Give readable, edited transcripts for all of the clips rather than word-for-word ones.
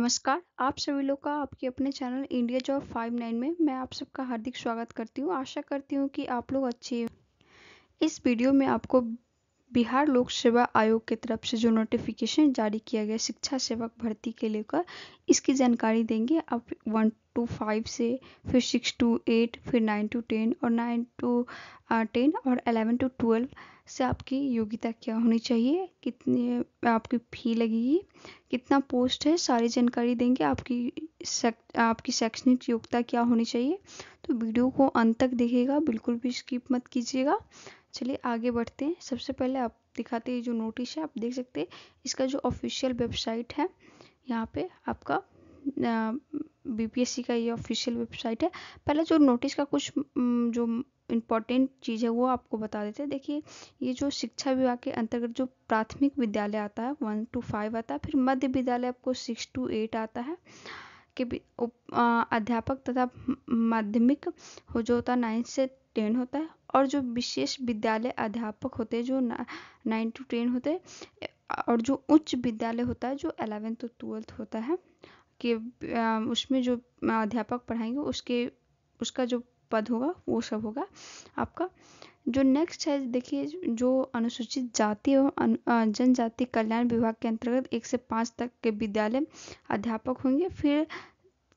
नमस्कार, आप सभी लोग का आपके अपने चैनल इंडिया जॉब 59 में मैं आप सबका हार्दिक स्वागत करती हूँ। आशा करती हूँ कि आप लोग अच्छे। इस वीडियो में आपको बिहार लोक सेवा आयोग की तरफ से जो नोटिफिकेशन जारी किया गया शिक्षा सेवक भर्ती के लेकर, इसकी जानकारी देंगे। आप 1 to 5 से फिर 6 to 8 फिर 9 to 10 और 9 to 10 और 11 to 12 से आपकी योग्यता क्या होनी चाहिए, कितनी आपकी फ़ी लगेगी, कितना पोस्ट है, सारी जानकारी देंगे। आपकी शैक्षणिक योग्यता क्या होनी चाहिए। तो वीडियो को अंत तक देखिएगा, बिल्कुल भी स्किप मत कीजिएगा। चलिए आगे बढ़ते हैं। सबसे पहले आप दिखाते हैं जो नोटिस है, आप देख सकते हैं इसका जो ऑफिशियल वेबसाइट है। यहाँ पे आपका बीपीएससी का ये ऑफिशियल वेबसाइट है। पहले जो नोटिस का कुछ जो इम्पोर्टेंट चीज़ है वो आपको बता देते हैं। देखिए, ये जो शिक्षा विभाग के अंतर्गत जो प्राथमिक विद्यालय आता है 1 to 5 आता है, फिर मध्य विद्यालय आपको 6 to 8 आता है कि अध्यापक तथा माध्यमिक हो जो होता है 9 से 10 होता है, और जो विशेष विद्यालय अध्यापक होते हैं जो 9 to 10 होते हैं, और जो उच्च विद्यालय होता है जो 11 to 12 होता है कि उसमें जो अध्यापक पढ़ाएंगे उसका जो पद होगा वो सब होगा आपका। जो नेक्स्ट है, देखिए, जो अनुसूचित जाति एवं जनजाति कल्याण विभाग के अंतर्गत 1 से 5 तक के विद्यालय अध्यापक होंगे। फिर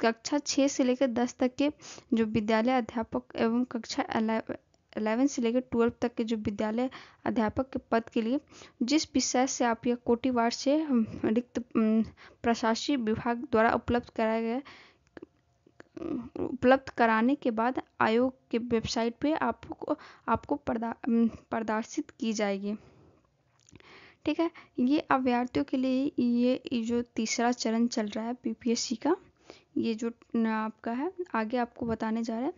कक्षा 6 से लेकर 10 तक के जो विद्यालय अध्यापक एवं कक्षा 11 से लेकर 12 तक के जो विद्यालय अध्यापक के पद के लिए जिस विषय से आप या कोटिवार से रिक्त प्रशासनिक विभाग द्वारा उपलब्ध कराने के बाद आयोग के वेबसाइट पे आपको प्रदर्शित की जाएगी। ठीक है, ये अभ्यर्थियों के लिए ये जो तीसरा चरण चल रहा है बीपीएससी का, ये जो आपका है आगे आपको बताने जा रहा है।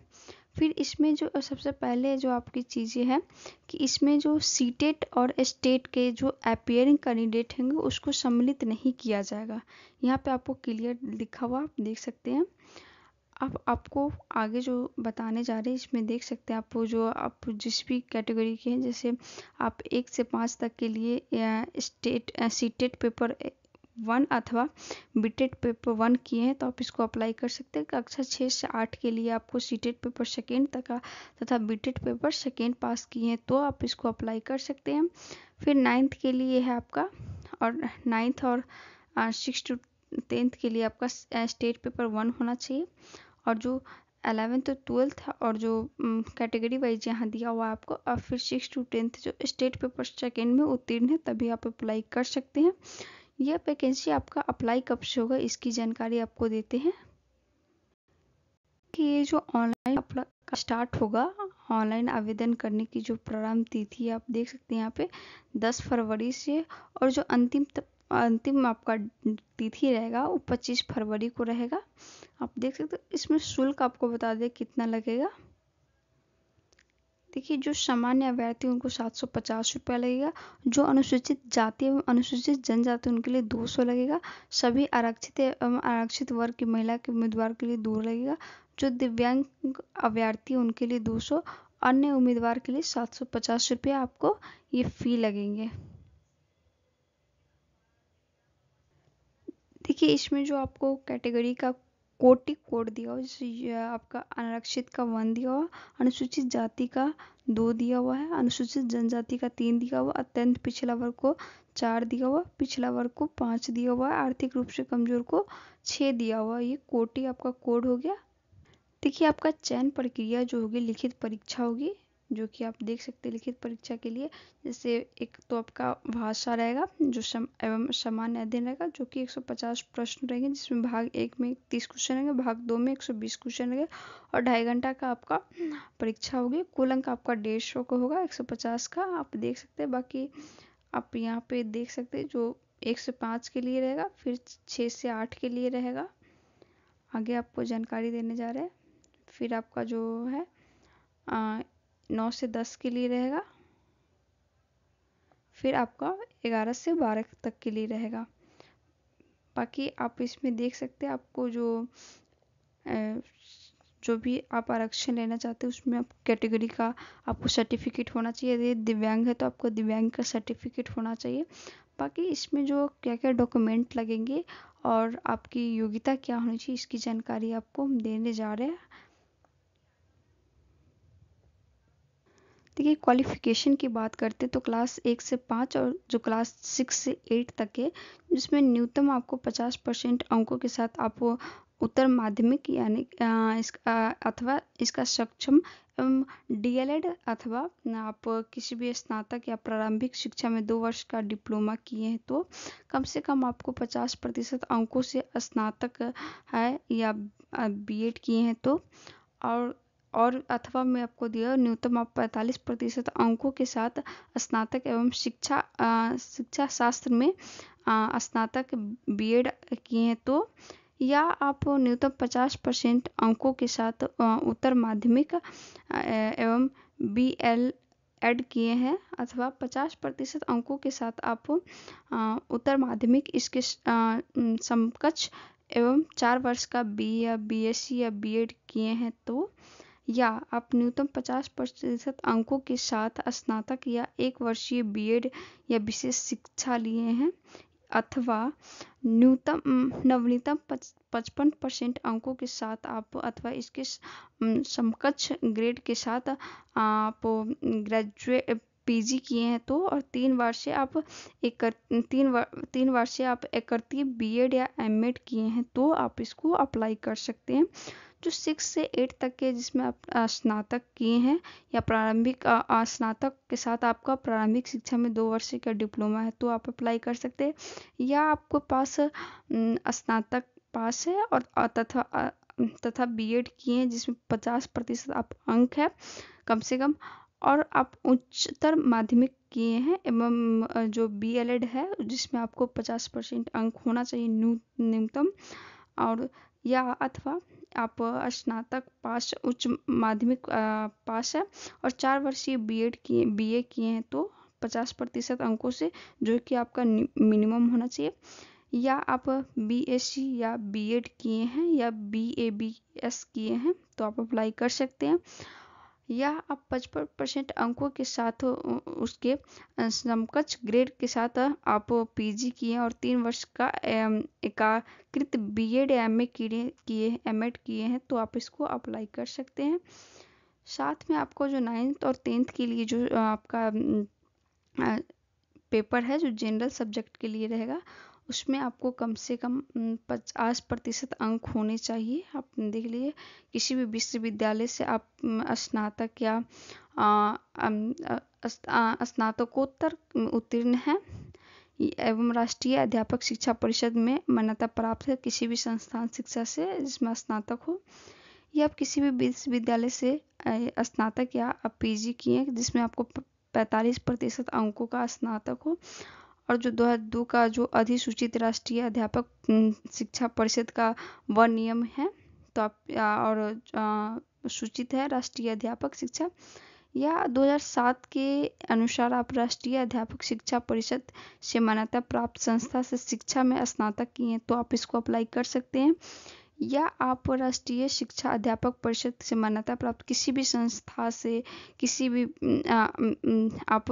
फिर इसमें जो सबसे पहले जो आपकी चीज़ें हैं कि इसमें जो सीटेट और स्टेट के जो अपीयरिंग कैंडिडेट होंगे उसको सम्मिलित नहीं किया जाएगा। यहाँ पे आपको क्लियर लिखा हुआ आप देख सकते हैं। अब आपको आगे जो बताने जा रहे हैं इसमें देख सकते हैं आप जिस भी कैटेगरी के हैं, जैसे आप 1 से 5 तक के लिए सीटेट पेपर 1 अथवा बीटेट पेपर 1 किए हैं तो आप इसको अप्लाई कर सकते हैं। कक्षा 6 से 8 के लिए आपको सीटेट पेपर सेकेंड तक तथा बीटेट पेपर सेकेंड पास किए हैं तो आप इसको अप्लाई कर सकते हैं। फिर 9th के लिए है आपका, और 9th और 6 to 10th के लिए आपका स्टेट पेपर 1 होना चाहिए, और जो 11th to 12th और जो कैटेगरी वाइज यहाँ दिया हुआ है आपको, और फिर 6 to 10th जो स्टेट पेपर सेकेंड में उत्तीर्ण है तभी आप अप्लाई कर सकते हैं। यह वैकेंसी आपका अप्लाई कब से होगा इसकी जानकारी आपको देते हैं कि ये जो ऑनलाइन अप्लाई स्टार्ट होगा, ऑनलाइन आवेदन करने की जो प्रारंभ तिथि है आप देख सकते हैं यहाँ पे 10 फरवरी से, और जो अंतिम आपका तिथि रहेगा वो 25 फरवरी को रहेगा। आप देख सकते हो। इसमें शुल्क आपको बता दें कितना लगेगा। देखिए, जो सामान्य अभ्यर्थी उनको 750 रुपया लगेगा। जो अनुसूचित जाति एवं अनुसूचित जनजाति उनके लिए 200 लगेगा। सभी आरक्षित एवं आरक्षित वर्ग की महिला के उम्मीदवार के लिए 2 लगेगा। जो दिव्यांग अभ्यर्थी उनके लिए 200, अन्य उम्मीदवार के लिए 750 रुपया आपको ये फी लगेंगे। देखिए, इसमें जो आपको कैटेगरी का कोड दिया हुआ, जैसे आपका आरक्षित का 1 दिया हुआ, अनुसूचित जाति का 2 दिया हुआ है, अनुसूचित जनजाति का 3 दिया हुआ, अत्यंत पिछड़ा वर्ग को 4 दिया हुआ, पिछड़ा वर्ग को 5 दिया हुआ है, आर्थिक रूप से कमजोर को 6 दिया हुआ। ये कोटि आपका कोड हो गया। देखिए, आपका चयन प्रक्रिया जो होगी लिखित परीक्षा होगी, जो कि आप देख सकते हैं। लिखित परीक्षा के लिए जैसे एक तो आपका भाषा रहेगा जो एवं सामान्य अध्ययन रहेगा, जो कि 150 प्रश्न रहेंगे, जिसमें भाग 1 में 30 क्वेश्चन रहेंगे, भाग 2 में 120 क्वेश्चन रहेंगे, और 2.5 घंटा का आपका परीक्षा होगी। कुल अंक आपका 150 का होगा, 150 का आप देख सकते हैं। बाकी आप यहाँ पे देख सकते हैं जो 1 से 5 के लिए रहेगा, फिर 6 से 8 के लिए रहेगा। आगे आपको जानकारी देने जा रहे हैं। फिर आपका जो है 9 से 10 के लिए रहेगा। फिर आपका 11 से 12 तक के लिए रहेगा। बाकी आप इसमें देख सकते हैं आपको जो भी आप आरक्षण लेना चाहते हैं उसमें आप कैटेगरी का आपको सर्टिफिकेट होना चाहिए। यदि दिव्यांग है तो आपको दिव्यांग का सर्टिफिकेट होना चाहिए। बाकी इसमें जो क्या क्या डॉक्यूमेंट लगेंगे और आपकी योग्यता क्या होनी चाहिए इसकी जानकारी आपको हम देने जा रहे हैं। देखिए, क्वालिफिकेशन की बात करते तो क्लास 1 से 5 और जो क्लास 6 से 8 तक है, जिसमें न्यूनतम आपको 50% अंकों के साथ आप उत्तर माध्यमिक यानी अथवा इसका सक्षम एवं डीएलएड अथवा आप किसी भी स्नातक या प्रारंभिक शिक्षा में 2 वर्ष का डिप्लोमा किए हैं तो कम से कम आपको 50% अंकों से स्नातक है या बीएड किए हैं तो और अथवा मैं आपको दिया न्यूनतम आप 45% अंकों के साथ स्नातक एवं शिक्षा शास्त्र में स्नातक बीएड किए हैं तो या आप न्यूनतम 50% अंकों के साथ उत्तर माध्यमिक एवं बीएलएड किए हैं अथवा 50% अंकों के साथ आप उत्तर माध्यमिक इसके समकक्ष एवं 4 वर्ष का बीए या बीएससी या बीएड किए हैं तो या आप न्यूनतम 50% अंकों के साथ स्नातक या 1 वर्षीय बीएड या विशेष शिक्षा लिए हैं अथवा नवीनतम 55% अंकों के साथ आप अथवा इसके समकक्ष ग्रेड के साथ आप ग्रेजुएट पीजी किए हैं तो और 3 वर्षीय आप तीन वर्षीय आप एकवर्षीय बीएड या एमएड किए हैं तो आप इसको अप्लाई कर सकते हैं। जो 6 से 8 तक के जिसमें आप स्नातक किए हैं या प्रारंभिक स्नातक के साथ आपका प्रारंभिक शिक्षा में 2 वर्ष का डिप्लोमा है तो आप अप्लाई कर सकते हैं या आपको पास स्नातक पास है और तथा बीएड किए हैं जिसमें 50% आप अंक है कम से कम और आप उच्चतर माध्यमिक किए हैं एवं जो बीएलएड है जिसमें आपको 50% अंक होना चाहिए न्यूनतम और या अथवा आप स्नातक पास उच्च माध्यमिक पास है और 4 वर्षीय बीए किए हैं तो 50% अंकों से जो कि आपका मिनिमम होना चाहिए या आप बीएससी या बीएड किए हैं या बीएबीएस किए हैं तो आप अप्लाई कर सकते हैं या आप 55% अंकों के साथ उसके समकक्ष ग्रेड के साथ आप पीजी किए और 3 वर्ष का एकीकृत बीएड या एमएड किए हैं तो आप इसको अप्लाई कर सकते हैं। साथ में आपको जो 9th और 10th के लिए जो आपका पेपर है जो जनरल सब्जेक्ट के लिए रहेगा उसमें आपको कम से कम 50% अंक होने चाहिए। आप देख लीजिए किसी भी विश्वविद्यालय से आप स्नातक या स्नातकोत्तर उत्तीर्ण हैं एवं राष्ट्रीय अध्यापक शिक्षा परिषद में मान्यता प्राप्त है किसी भी संस्थान शिक्षा से जिसमें स्नातक हो या आप किसी भी विश्वविद्यालय से स्नातक या आप पीजी किए जिसमें आपको 45% अंकों का स्नातक हो और जो 2002 का जो अधिसूचित राष्ट्रीय अध्यापक शिक्षा परिषद का वह नियम है तो आप और सूचित है राष्ट्रीय अध्यापक शिक्षा या 2007 के अनुसार आप राष्ट्रीय अध्यापक शिक्षा परिषद से मान्यता प्राप्त संस्था से शिक्षा में स्नातक किए हैं तो आप इसको अप्लाई कर सकते हैं या आप राष्ट्रीय शिक्षा अध्यापक परिषद से मान्यता प्राप्त किसी भी संस्था से किसी भी आप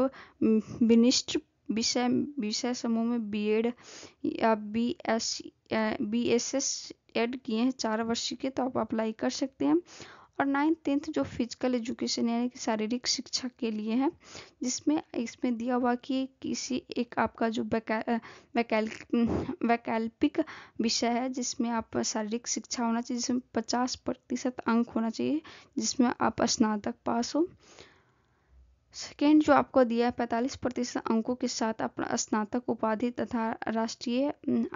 विनिष्ठ विषय समूह में बीएड या बीएसएस एड किए हैं 4 वर्ष के तो आप अप्लाई कर सकते हैं और 9th 10th जो फिजिकल एजुकेशन यानी कि शारीरिक शिक्षा के लिए है जिसमें इसमें दिया हुआ कि किसी एक आपका जो वैकल्पिक विषय है जिसमें आप शारीरिक शिक्षा होना चाहिए जिसमें 50% अंक होना चाहिए जिसमें आप स्नातक पास हो। सेकेंड जो आपको दिया है 45% अंकों के साथ अपना स्नातक उपाधि तथा राष्ट्रीय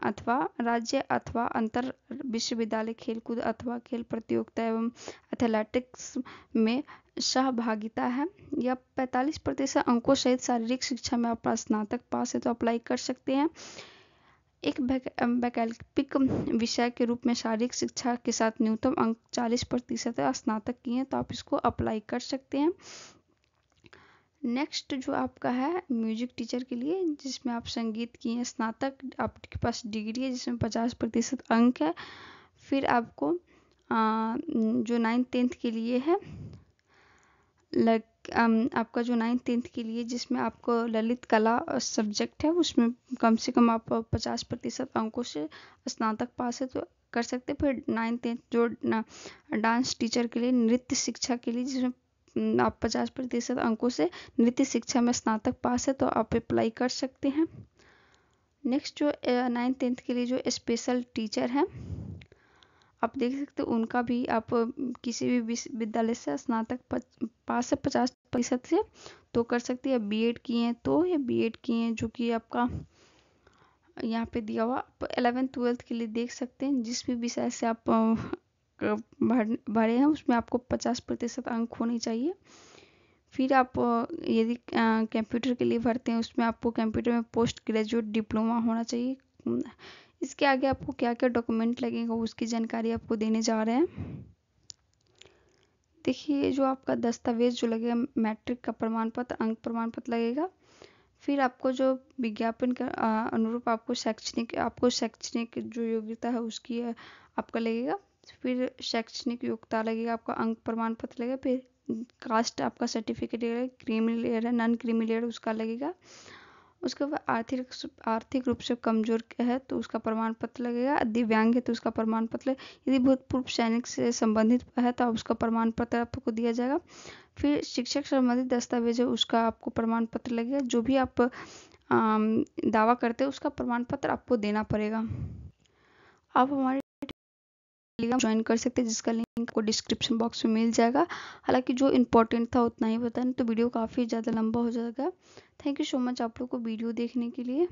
अथवा राज्य अथवा अंतर विश्वविद्यालय खेलकूद अथवा खेल प्रतियोगिता एवं एथलेटिक्स में सहभागिता है या 45% अंकों सहित शारीरिक शिक्षा में आप स्नातक पास है तो अप्लाई कर सकते हैं। एक वैकल्पिक विषय के रूप में शारीरिक शिक्षा के साथ न्यूनतम अंक 40% स्नातक किए हैं तो आप इसको अप्लाई कर सकते हैं। नेक्स्ट जो आपका है म्यूजिक टीचर के लिए जिसमें आप संगीत किए स्नातक आपके पास डिग्री है जिसमें 50% अंक है। फिर आपको जो 9th-10th के लिए है, आपका जो 9th-10th के लिए जिसमें आपको ललित कला सब्जेक्ट है, उसमें कम से कम आप 50% अंकों से स्नातक पास है तो कर सकते। फिर 9th-10th जो डांस टीचर के लिए, नृत्य शिक्षा के लिए, जिसमें आप 50% अंकों से नृत्य शिक्षा में स्नातक पास है तो आप अप्लाई कर सकते हैं। नेक्स्ट जो 9th-10th के लिए जो स्पेशल टीचर हैं, आप देख सकते हो उनका भी आप किसी भी विश्वविद्यालय से स्नातक पास है 50% से तो कर सकते हैं। बीएड किए हैं तो, या बीएड किए हैं जो कि आपका यहाँ पे दिया हुआ, आप 11th-12th के लिए देख सकते हैं। जिस भी विषय से आप भरे हैं उसमें आपको 50% अंक होने चाहिए। फिर आप यदि कंप्यूटर के लिए भरते हैं उसमें आपको कंप्यूटर में पोस्ट ग्रेजुएट डिप्लोमा होना चाहिए। इसके आगे आपको क्या क्या डॉक्यूमेंट लगेगा उसकी जानकारी आपको देने जा रहे हैं। देखिए, जो आपका दस्तावेज जो लगेगा, मैट्रिक का प्रमाण पत्र, अंक प्रमाण पत्र लगेगा। फिर आपको जो विज्ञापन के अनुरूप आपको शैक्षणिक जो योग्यता है उसकी आपका लगेगा। फिर शैक्षणिक योग्यता लगेगा, आपका अंक प्रमाण पत्र लगेगा। फिर कास्ट आपका सर्टिफिकेट लगेगा, क्रीमी लेयर है, नॉन क्रीमी लेयर उसका लगेगा। उसके बाद आर्थिक रूप से कमजोर है तो उसका प्रमाण पत्र लगेगा। दिव्यांग है तो उसका प्रमाण पत्र, यदि भूतपूर्व सैनिक से संबंधित है तो उसका प्रमाण पत्र आपको दिया जाएगा। फिर शिक्षक संबंधित दस्तावेज है उसका आपको प्रमाण पत्र लगेगा। जो भी आप दावा करते हैं उसका प्रमाण पत्र आपको देना पड़ेगा। आप हमारे टेलीग्राम ज्वाइन कर सकते हैं जिसका लिंक आपको डिस्क्रिप्शन बॉक्स में मिल जाएगा। हालांकि जो इम्पोर्टेंट था उतना ही बताया, तो वीडियो काफ़ी ज़्यादा लंबा हो जाएगा। थैंक यू सो मच आप लोग को वीडियो देखने के लिए।